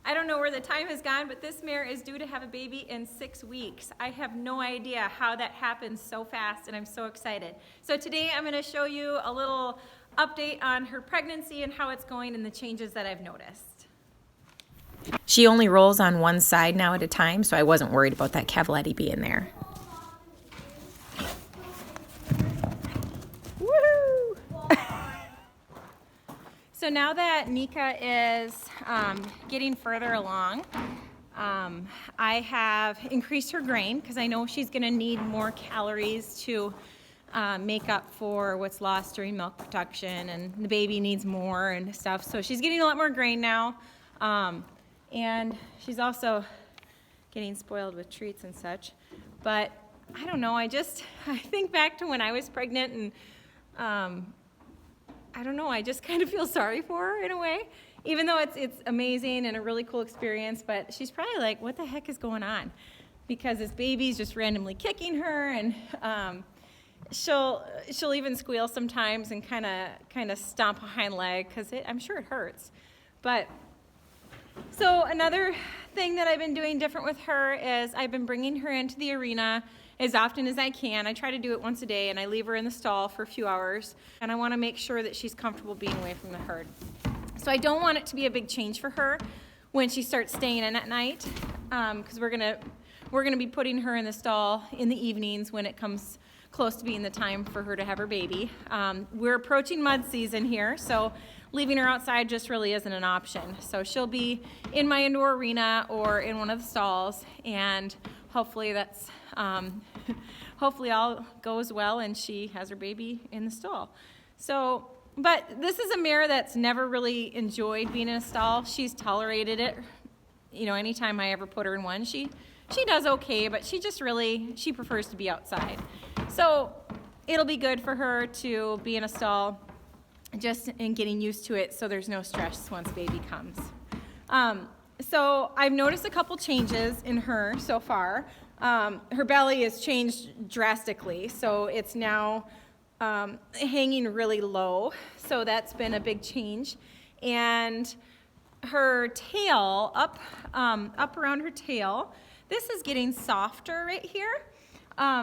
I don't know where the time has gone, but this mare is due to have a baby in 6 weeks. I have no idea how that happens so fast, and I'm so excited. So today I'm gonna show you a little update on her pregnancy and how it's going and the changes that I've noticed. She only rolls on one side now at a time, so I wasn't worried about that cavaletti being there. Woohoo! So now that Mika is getting further along, I have increased her grain because I know she's going to need more calories to make up for what's lost during milk production, and the baby needs more and stuff. So she's getting a lot more grain now, and she's also getting spoiled with treats and such. But I don't know, I think back to when I was pregnant, and I don't know, I just kind of feel sorry for her in a way, even though it's amazing and a really cool experience. But she's probably like, what the heck is going on? Because this baby's just randomly kicking her, and she'll even squeal sometimes and kind of stomp a hind leg because I'm sure it hurts. But so another thing that I've been doing different with her is I've been bringing her into the arena as often as I can. I try to do it once a day, and I leave her in the stall for a few hours, and I want to make sure that she's comfortable being away from the herd. So I don't want it to be a big change for her when she starts staying in at night, because we're gonna be putting her in the stall in the evenings when it comes close to being the time for her to have her baby. We're approaching mud season here, so leaving her outside just really isn't an option. So she'll be in my indoor arena or in one of the stalls, and hopefully hopefully all goes well and she has her baby in the stall. So, but this is a mare that's never really enjoyed being in a stall. She's tolerated it, anytime I ever put her in one. She does okay, but she prefers to be outside. So it'll be good for her to be in a stall just in getting used to it, so there's no stress once baby comes. So I've noticed a couple changes in her so far. Her belly has changed drastically, so it's now hanging really low, so that's been a big change. And her tail, up around her tail, this is getting softer right here.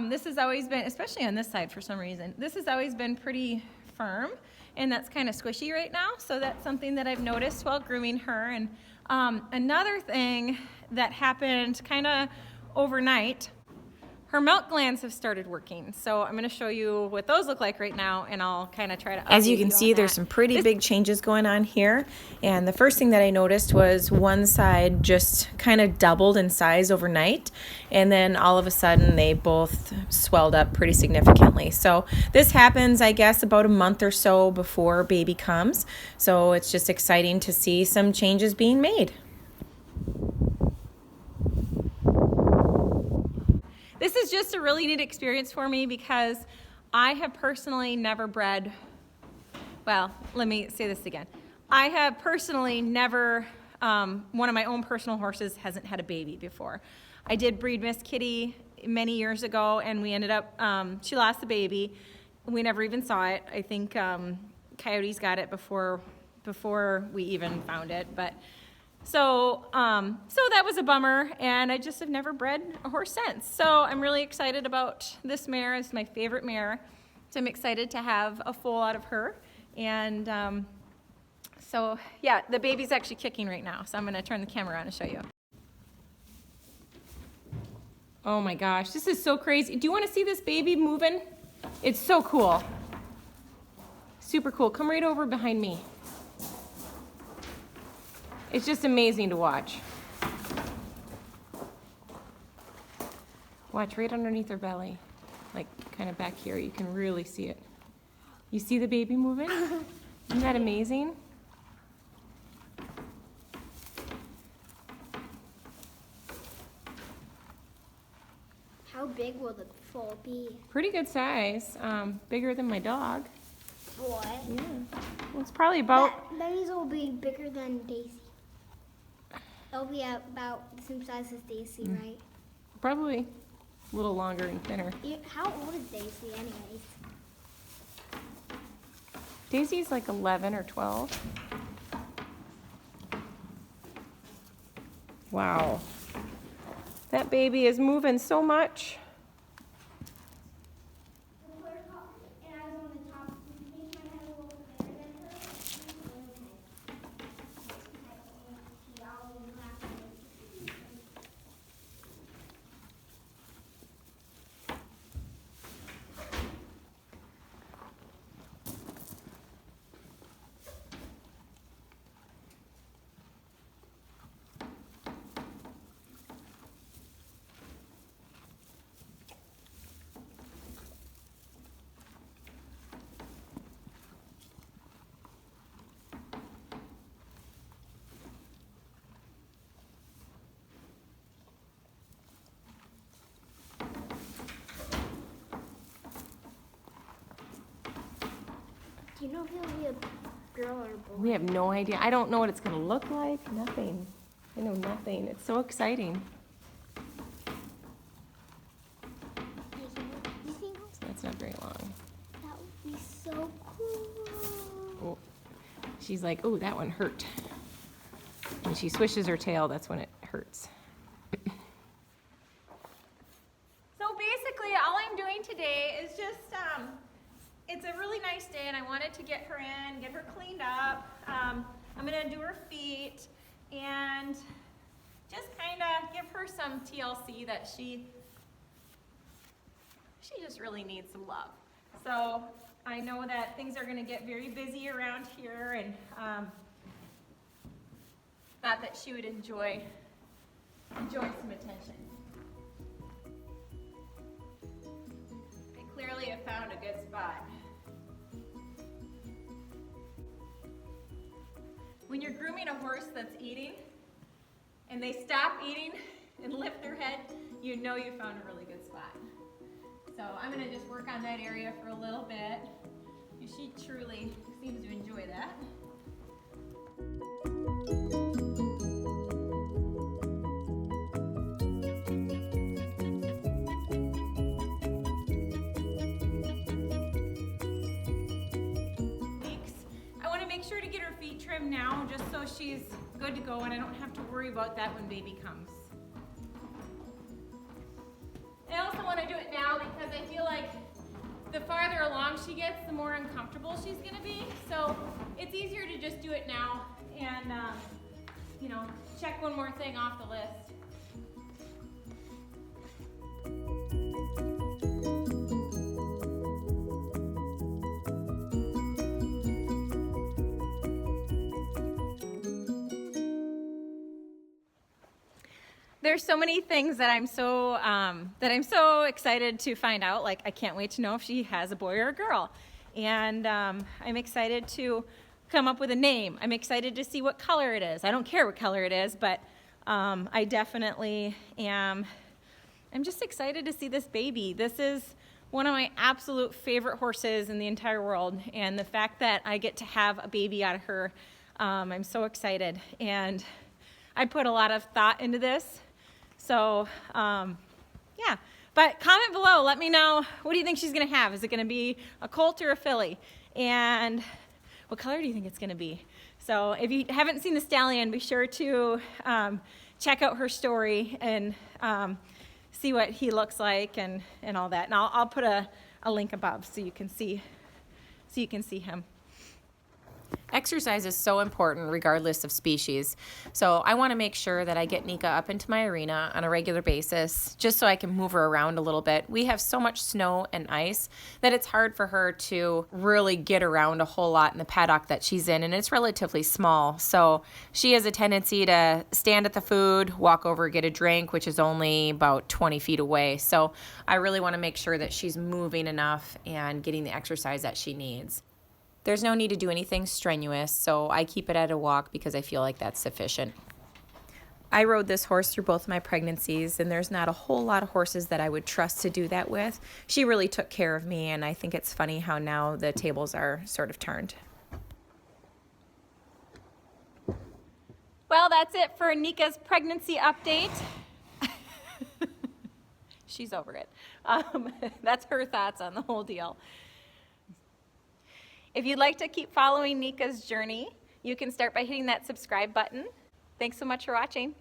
This has always been, especially on this side for some reason, this has always been pretty firm, and that's kind of squishy right now, so that's something that I've noticed while grooming her. And another thing that happened kind of overnight, her milk glands have started working. So I'm going to show you what those look like right now, and I'll kind of try to update As you can see, there's some pretty big changes going on here. And the first thing that I noticed was one side just kind of doubled in size overnight, and then all of a sudden they both swelled up pretty significantly. So this happens, I guess, about a month or so before baby comes. So it's just exciting to see some changes being made. This is just a really neat experience for me because I have personally never bred, well, let me say this again. I have personally never, one of my own personal horses hasn't had a baby before. I did breed Miss Kitty many years ago, and we ended up, she lost the baby. We never even saw it. I think Coyotes got it before we even found it, but so that was a bummer, and I just have never bred a horse since. So I'm really excited about this mare. It's my favorite mare, so I'm excited to have a foal out of her. And so yeah, the baby's actually kicking right now, so I'm going to turn the camera on and show you. Oh my gosh, this is so crazy. Do you want to see this baby moving? It's so cool. Super cool. Come right over behind me. It's just amazing to watch. Watch right underneath her belly, like kind of back here. You can really see it. You see the baby moving? Isn't that amazing? How big will the foal be? Pretty good size. Bigger than my dog. What? Yeah. Well, it's probably about... That means it will be bigger than Daisy. It'll be about the same size as Daisy, right? Probably a little longer and thinner. How old is Daisy anyways? Daisy's like 11 or 12. Wow. That baby is moving so much. Do you know if he'll be a girl or a boy? We have no idea. I don't know what it's going to look like. Nothing. I know nothing. It's so exciting. You think That's not very long. that would be so cool? Oh. She's like, oh, that one hurt. When she swishes her tail, that's when it hurts. So basically, all I'm doing today is just, it's a really nice day and I wanted to get her in, get her cleaned up. I'm gonna do her feet and just kind of give her some TLC that she just really needs some love. So I know that things are gonna get very busy around here and thought that she would enjoy some attention. I clearly have found a good spot. When you're grooming a horse that's eating and they stop eating and lift their head, you know you found a really good spot. So I'm gonna just work on that area for a little bit. She truly seems to enjoy that. Make sure to get her feet trimmed now just so she's good to go and I don't have to worry about that when baby comes. I also want to do it now because I feel like the farther along she gets, the more uncomfortable she's going to be. So it's easier to just do it now and, you know, check one more thing off the list. There's so many things that I'm so excited to find out. Like I can't wait to know if she has a boy or a girl, and I'm excited to come up with a name. I'm excited to see what color it is. I don't care what color it is, but I definitely am. I'm just excited to see this baby. This is one of my absolute favorite horses in the entire world, and the fact that I get to have a baby out of her, I'm so excited. And I put a lot of thought into this. So, yeah, but comment below, let me know, what do you think she's going to have? Is it going to be a colt or a filly? And what color do you think it's going to be? So if you haven't seen the stallion, be sure to check out her story and see what he looks like and all that. And I'll put a link above so you can see him. Exercise is so important regardless of species. So I want to make sure that I get Nika up into my arena on a regular basis just so I can move her around a little bit. We have so much snow and ice that it's hard for her to really get around a whole lot in the paddock that she's in, and it's relatively small. So she has a tendency to stand at the food, walk over, get a drink, which is only about 20 feet away. So I really want to make sure that she's moving enough and getting the exercise that she needs. There's no need to do anything strenuous, so I keep it at a walk because I feel like that's sufficient. I rode this horse through both my pregnancies, and there's not a whole lot of horses that I would trust to do that with. She really took care of me, and I think it's funny how now the tables are sort of turned. Well, that's it for Nika's pregnancy update. She's over it. That's her thoughts on the whole deal. If you'd like to keep following Nika's journey, you can start by hitting that subscribe button. Thanks so much for watching.